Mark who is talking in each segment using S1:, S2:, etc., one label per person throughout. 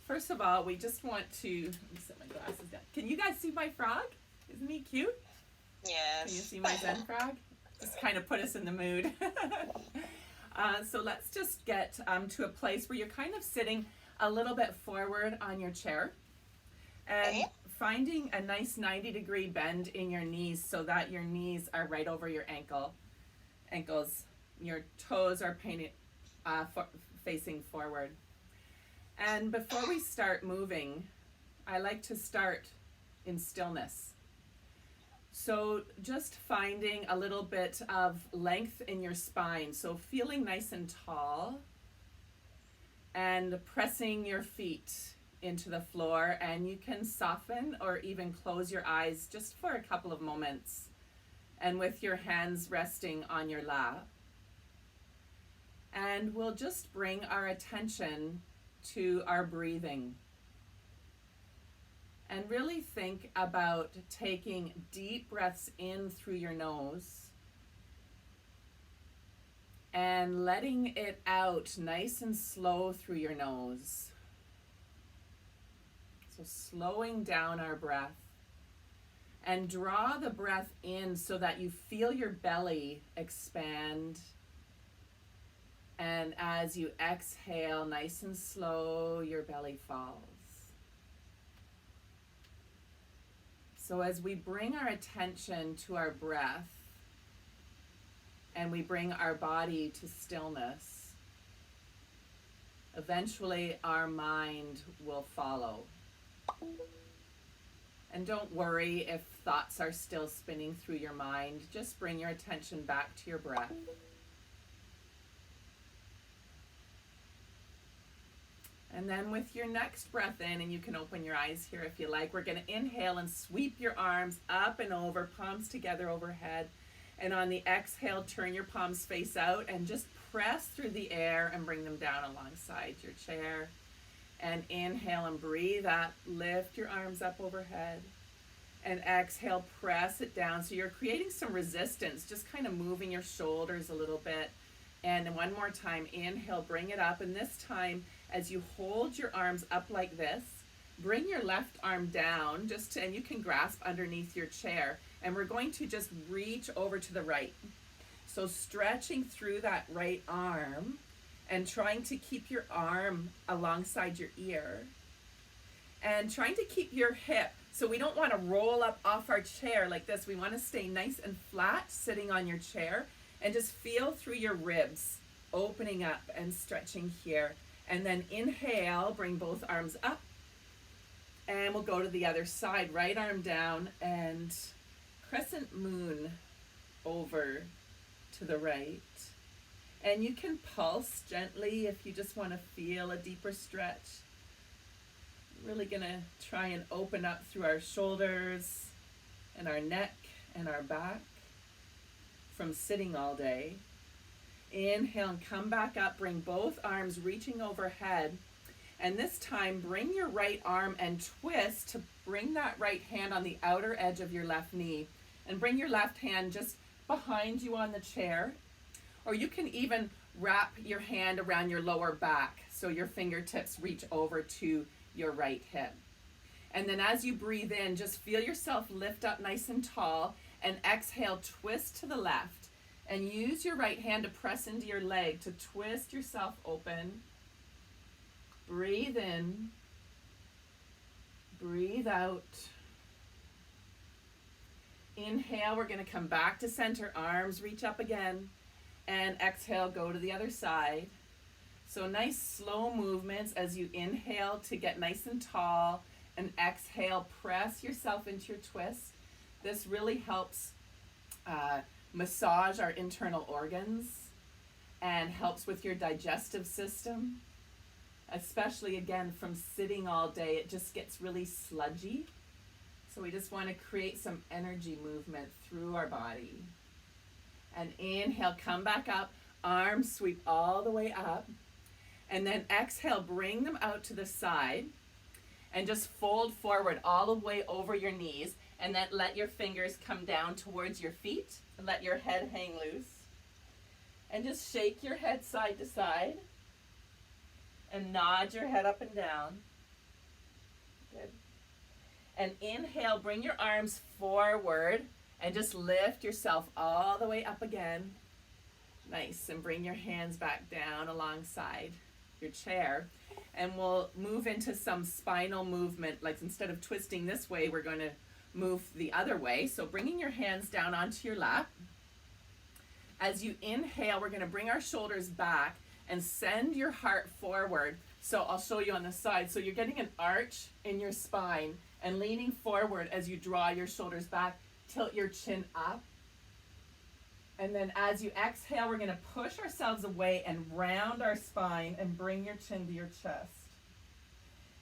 S1: First of all, we just want to, let me set my glasses down. Can you guys see my frog? Isn't he cute? Can you
S2: Yes.
S1: see my Zen frog? Just kind of put us in the mood. So let's just get to a place where you're kind of sitting a little bit forward on your chair and
S2: Okay.
S1: finding a nice 90-degree bend in your knees so that your knees are right over your ankles. Your toes are facing forward. And before we start moving, I like to start in stillness. So just finding a little bit of length in your spine. So feeling nice and tall and pressing your feet into the floor, and you can soften or even close your eyes just for a couple of moments, and with your hands resting on your lap. And we'll just bring our attention to our breathing. And really think about taking deep breaths in through your nose and letting it out nice and slow through your nose. So slowing down our breath. And draw the breath in so that you feel your belly expand. And as you exhale, nice and slow, your belly falls. So as we bring our attention to our breath and we bring our body to stillness, eventually our mind will follow. And don't worry if thoughts are still spinning through your mind. Just bring your attention back to your breath. And then with your next breath in, and you can open your eyes here if you like, we're going to inhale and sweep your arms up and over, palms together overhead. And on the exhale, turn your palms face out and just press through the air and bring them down alongside your chair. And inhale and breathe up, lift your arms up overhead. And exhale, press it down. So you're creating some resistance, just kind of moving your shoulders a little bit. And one more time, inhale, bring it up. And this time, as you hold your arms up like this, bring your left arm down, and you can grasp underneath your chair. And we're going to just reach over to the right. So stretching through that right arm and trying to keep your arm alongside your ear. And trying to keep your hip, so we don't want to roll up off our chair like this. We want to stay nice and flat sitting on your chair. And just feel through your ribs, opening up and stretching here. And then inhale, bring both arms up. And we'll go to the other side. Right arm down and crescent moon over to the right. And you can pulse gently if you just want to feel a deeper stretch. Really going to try and open up through our shoulders and our neck and our back from sitting all day. Inhale and come back up, bring both arms reaching overhead. And this time, bring your right arm and twist to bring that right hand on the outer edge of your left knee. And bring your left hand just behind you on the chair. Or you can even wrap your hand around your lower back so your fingertips reach over to your right hip. And then as you breathe in, just feel yourself lift up nice and tall. And exhale, twist to the left. And use your right hand to press into your leg to twist yourself open. Breathe in. Breathe out. Inhale, we're going to come back to center. Arms reach up again. And exhale, go to the other side. So nice slow movements as you inhale to get nice and tall. And exhale, press yourself into your twist. This really helps massage our internal organs and helps with your digestive system, especially again from sitting all day. It just gets really sludgy. So we just want to create some energy movement through our body. And inhale, come back up, arms sweep all the way up. And then exhale, bring them out to the side and just fold forward all the way over your knees. And then let your fingers come down towards your feet and let your head hang loose. And just shake your head side to side and nod your head up and down. Good. And inhale, bring your arms forward and just lift yourself all the way up again. Nice. And bring your hands back down alongside your chair. And we'll move into some spinal movement. Like instead of twisting this way, we're going to move the other way. So bringing your hands down onto your lap. As you inhale, we're going to bring our shoulders back and send your heart forward. So I'll show you on the side. So you're getting an arch in your spine and leaning forward as you draw your shoulders back. Tilt your chin up. And then as you exhale, we're going to push ourselves away and round our spine and bring your chin to your chest.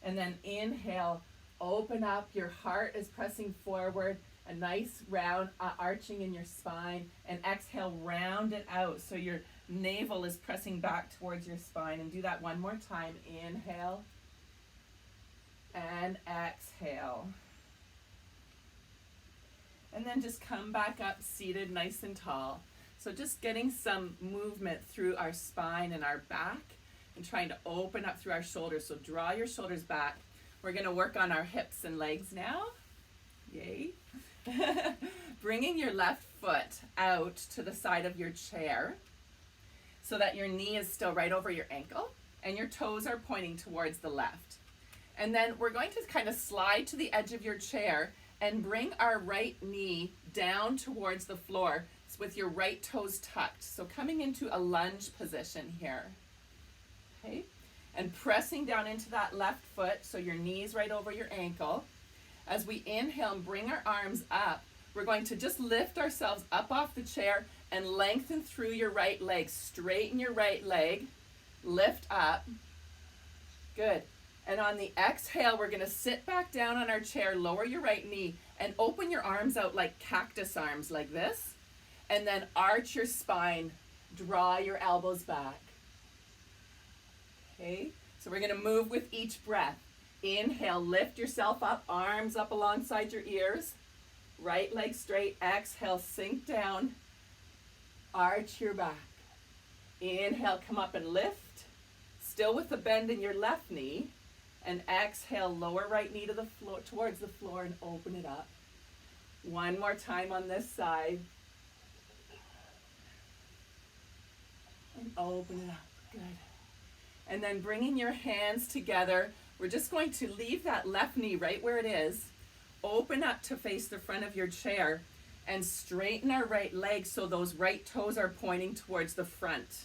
S1: And then inhale, open up. Your heart is pressing forward. A nice round arching in your spine. And exhale, round it out. So your navel is pressing back towards your spine. And do that one more time. Inhale and exhale. And then just come back up seated nice and tall. So just getting some movement through our spine and our back and trying to open up through our shoulders. So draw your shoulders back. We're going to work on our hips and legs now. Yay. Bringing your left foot out to the side of your chair so that your knee is still right over your ankle and your toes are pointing towards the left. And then we're going to kind of slide to the edge of your chair and bring our right knee down towards the floor with your right toes tucked. So coming into a lunge position here. Okay? And pressing down into that left foot so your knee's right over your ankle. As we inhale and bring our arms up, we're going to just lift ourselves up off the chair and lengthen through your right leg. Straighten your right leg. Lift up. Good. And on the exhale, we're going to sit back down on our chair, lower your right knee, and open your arms out like cactus arms, like this. And then arch your spine, draw your elbows back. Okay, so we're going to move with each breath. Inhale, lift yourself up, arms up alongside your ears. Right leg straight. Exhale, sink down, arch your back. Inhale, come up and lift, still with the bend in your left knee. And exhale, lower right knee to the floor, towards the floor, and open it up. One more time on this side. And open it up. Good. And then bringing your hands together, we're just going to leave that left knee right where it is. Open up to face the front of your chair and straighten our right leg so those right toes are pointing towards the front.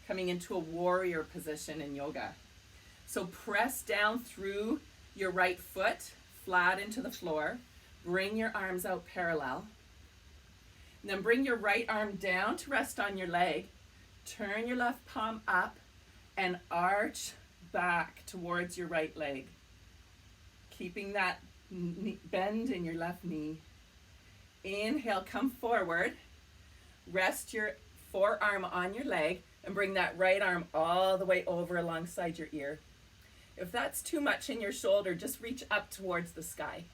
S1: Coming into a warrior position in yoga. So press down through your right foot, flat into the floor. Bring your arms out parallel. And then bring your right arm down to rest on your leg. Turn your left palm up and arch back towards your right leg. Keeping that bend in your left knee. Inhale, come forward. Rest your forearm on your leg and bring that right arm all the way over alongside your ear. If that's too much in your shoulder, just reach up towards the sky.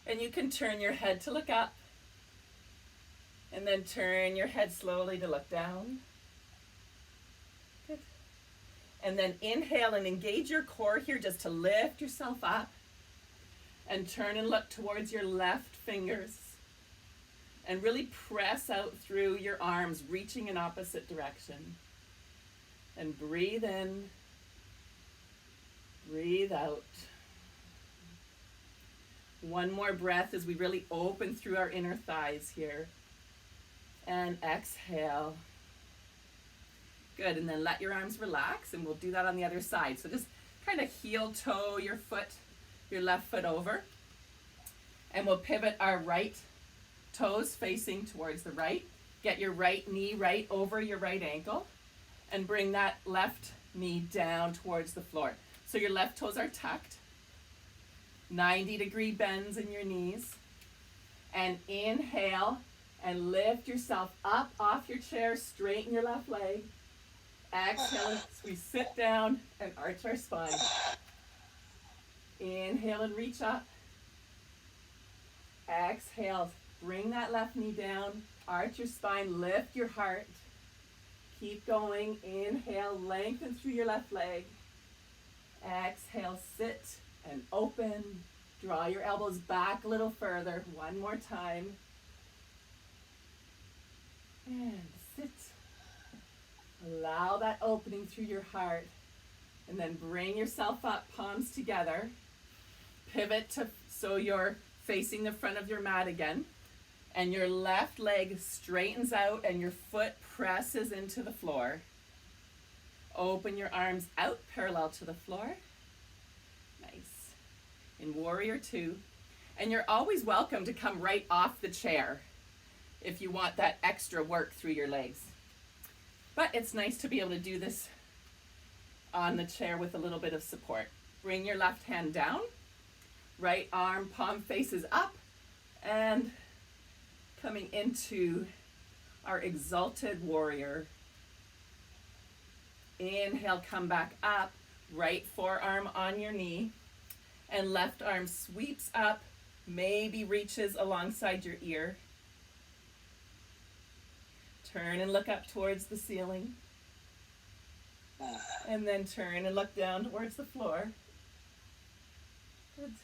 S1: And you can turn your head to look up. And then turn your head slowly to look down. Good. And then inhale and engage your core here just to lift yourself up. And turn and look towards your left fingers. And really press out through your arms, reaching in opposite direction. And breathe in. Breathe out. One more breath as we really open through our inner thighs here. And exhale. Good, and then let your arms relax, and we'll do that on the other side. So just kind of heel toe your foot, your left foot over. And we'll pivot our right toes facing towards the right. Get your right knee right over your right ankle. And bring that left knee down towards the floor. So your left toes are tucked. 90-degree bends in your knees. And inhale and lift yourself up off your chair. Straighten your left leg. Exhale as we sit down and arch our spine. Inhale and reach up. Exhale, bring that left knee down. Arch your spine, lift your heart. Keep going. Inhale, lengthen through your left leg. Exhale. exhale, sit and open. Draw your elbows back a little further. One more time. And sit. Allow that opening through your heart. And then bring yourself up, palms together. Pivot so you're facing the front of your mat again. And your left leg straightens out and your foot presses into the floor. Open your arms out parallel to the floor. Nice. In Warrior Two. And you're always welcome to come right off the chair if you want that extra work through your legs. But it's nice to be able to do this on the chair with a little bit of support. Bring your left hand down. Right arm, palm faces up. And coming into our exalted warrior. Inhale, come back up. Right forearm on your knee. And left arm sweeps up, maybe reaches alongside your ear. Turn and look up towards the ceiling. And then turn and look down towards the floor. Good.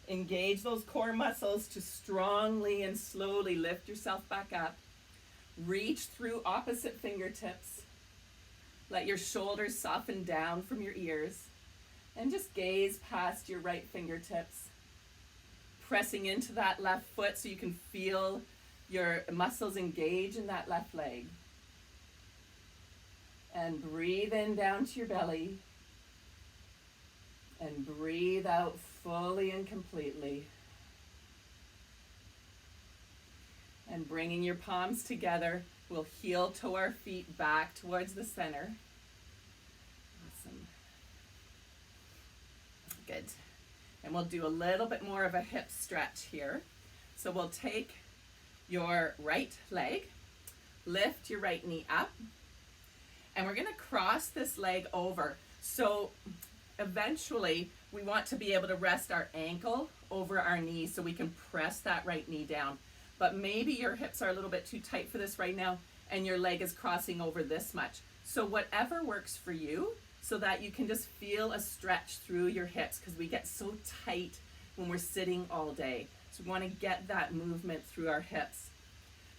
S1: Engage those core muscles to strongly and slowly lift yourself back up. Reach through opposite fingertips. Let your shoulders soften down from your ears. And just gaze past your right fingertips. Pressing into that left foot so you can feel your muscles engage in that left leg. And breathe in down to your belly. And breathe out fully and completely. And bringing your palms together, we'll heel toe our feet back towards the center. Awesome. Good. And we'll do a little bit more of a hip stretch here. So we'll take your right leg, lift your right knee up, and we're going to cross this leg over. So eventually we want to be able to rest our ankle over our knee so we can press that right knee down. But maybe your hips are a little bit too tight for this right now and your leg is crossing over this much. So whatever works for you, so that you can just feel a stretch through your hips, because we get so tight when we're sitting all day. So we want to get that movement through our hips.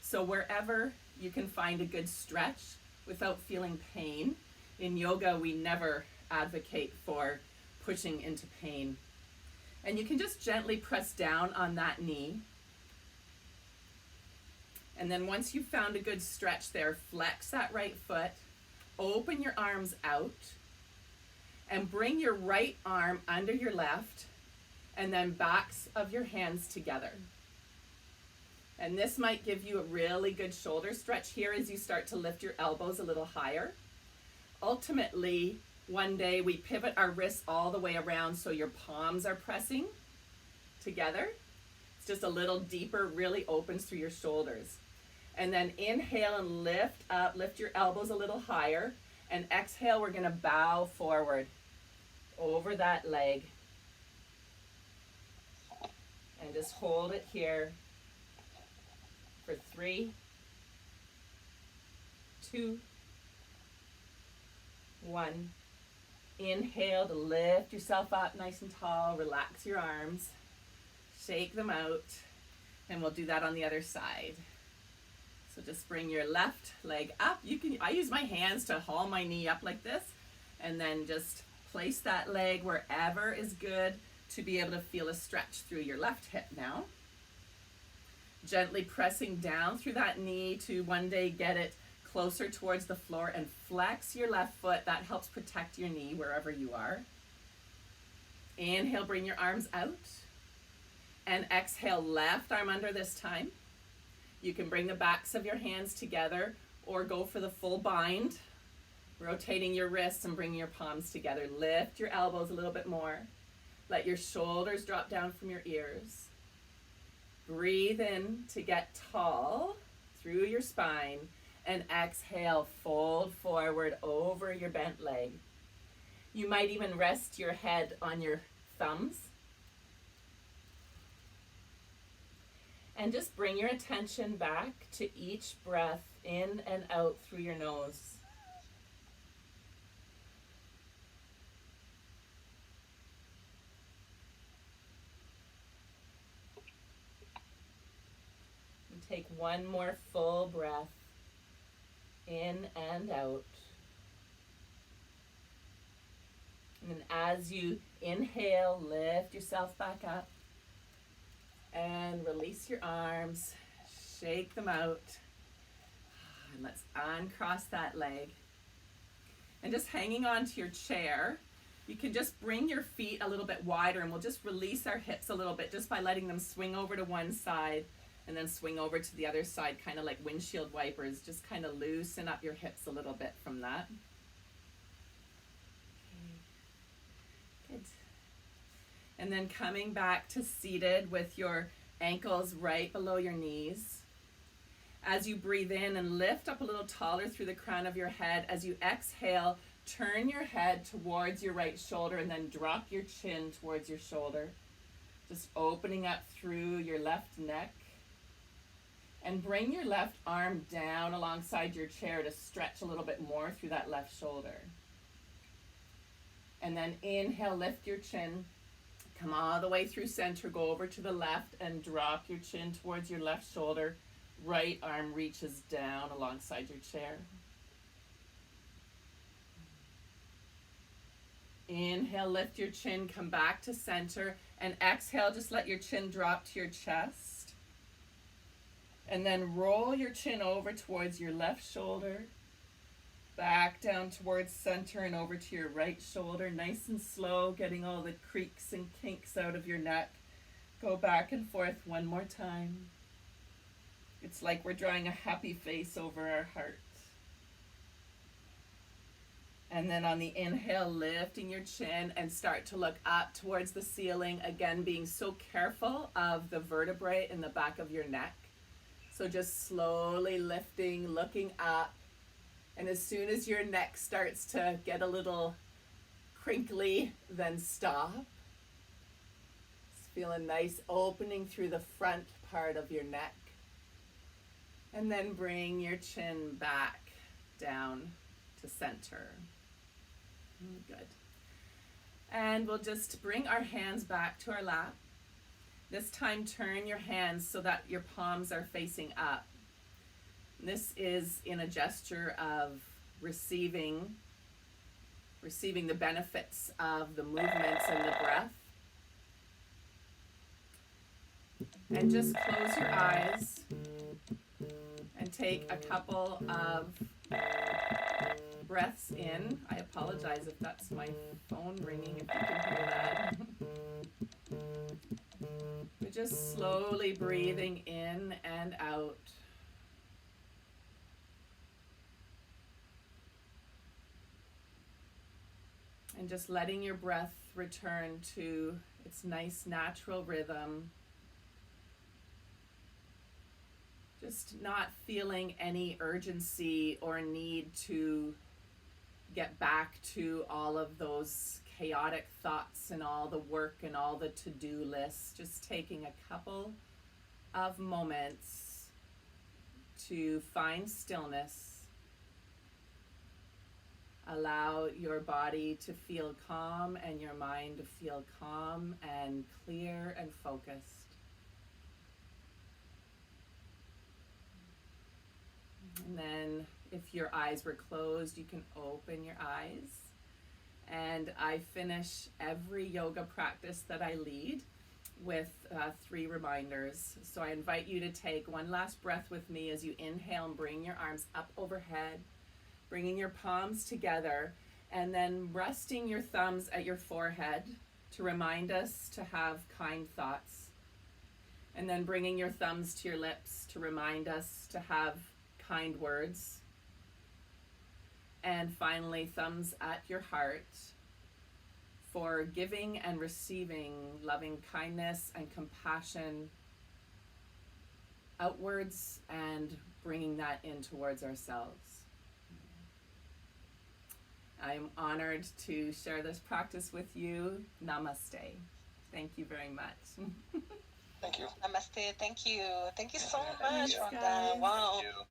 S1: So wherever you can find a good stretch without feeling pain. In yoga, we never advocate for pushing into pain. And you can just gently press down on that knee. And then once you've found a good stretch there, flex that right foot, open your arms out, and bring your right arm under your left, and then backs of your hands together. And this might give you a really good shoulder stretch here as you start to lift your elbows a little higher. Ultimately, one day we pivot our wrists all the way around so your palms are pressing together. It's just a little deeper, really opens through your shoulders. And then inhale and lift up, lift your elbows a little higher. And exhale, we're gonna bow forward over that leg. And just hold it here for 3, 2, 1. Inhale to lift yourself up nice and tall. Relax your arms. Shake them out. And we'll do that on the other side. So just bring your left leg up. I use my hands to haul my knee up like this. And then just place that leg wherever is good to be able to feel a stretch through your left hip now. Gently pressing down through that knee to one day get it closer towards the floor, and flex your left foot. That helps protect your knee wherever you are. Inhale, bring your arms out. And exhale, left arm under this time. You can bring the backs of your hands together or go for the full bind. Rotating your wrists and bringing your palms together. Lift your elbows a little bit more. Let your shoulders drop down from your ears. Breathe in to get tall through your spine. And exhale, fold forward over your bent leg. You might even rest your head on your thumbs. And just bring your attention back to each breath in and out through your nose. Take one more full breath in and out. And then as you inhale, lift yourself back up and release your arms, shake them out. And let's uncross that leg. And just hanging on to your chair, you can just bring your feet a little bit wider, and we'll just release our hips a little bit just by letting them swing over to one side and then swing over to the other side, kind of like windshield wipers. Just kind of loosen up your hips a little bit from that. Good. And then coming back to seated with your ankles right below your knees. As you breathe in and lift up a little taller through the crown of your head, as you exhale, turn your head towards your right shoulder and then drop your chin towards your shoulder. Just opening up through your left neck. And bring your left arm down alongside your chair to stretch a little bit more through that left shoulder. And then inhale, lift your chin. Come all the way through center, go over to the left and drop your chin towards your left shoulder. Right arm reaches down alongside your chair. Inhale, lift your chin, come back to center, and exhale, just let your chin drop to your chest. And then roll your chin over towards your left shoulder, back down towards center and over to your right shoulder, nice and slow, getting all the creaks and kinks out of your neck. Go back and forth one more time. It's like we're drawing a happy face over our heart. And then on the inhale, lifting your chin and start to look up towards the ceiling, again being so careful of the vertebrae in the back of your neck. So just slowly lifting, looking up. And as soon as your neck starts to get a little crinkly, then stop. Just feel a nice opening through the front part of your neck. And then bring your chin back down to center. Good. And we'll just bring our hands back to our lap. This time turn your hands so that your palms are facing up. This is in a gesture of receiving the benefits of the movements and the breath. And just close your eyes and take a couple of breaths in. I apologize if that's my phone ringing, if you can hear that. We're just slowly breathing in and out. And just letting your breath return to its nice natural rhythm. Just not feeling any urgency or need to get back to all of those chaotic thoughts and all the work and all the to-do lists. Just taking a couple of moments to find stillness. Allow your body to feel calm and your mind to feel calm and clear and focused. And then if your eyes were closed, you can open your eyes. And I finish every yoga practice that I lead with 3 reminders. So I invite you to take one last breath with me as you inhale and bring your arms up overhead, bringing your palms together, and then resting your thumbs at your forehead to remind us to have kind thoughts. And then bringing your thumbs to your lips to remind us to have kind words. And finally, thumbs at your heart for giving and receiving loving kindness and compassion outwards and bringing that in towards ourselves. I'm honored to share this practice with you. Namaste. Thank you very much.
S2: Thank you.
S3: Namaste. Thank you. Thank you so
S2: Thank
S3: much,
S2: you.
S3: Rhonda. Wow.
S2: Thank you.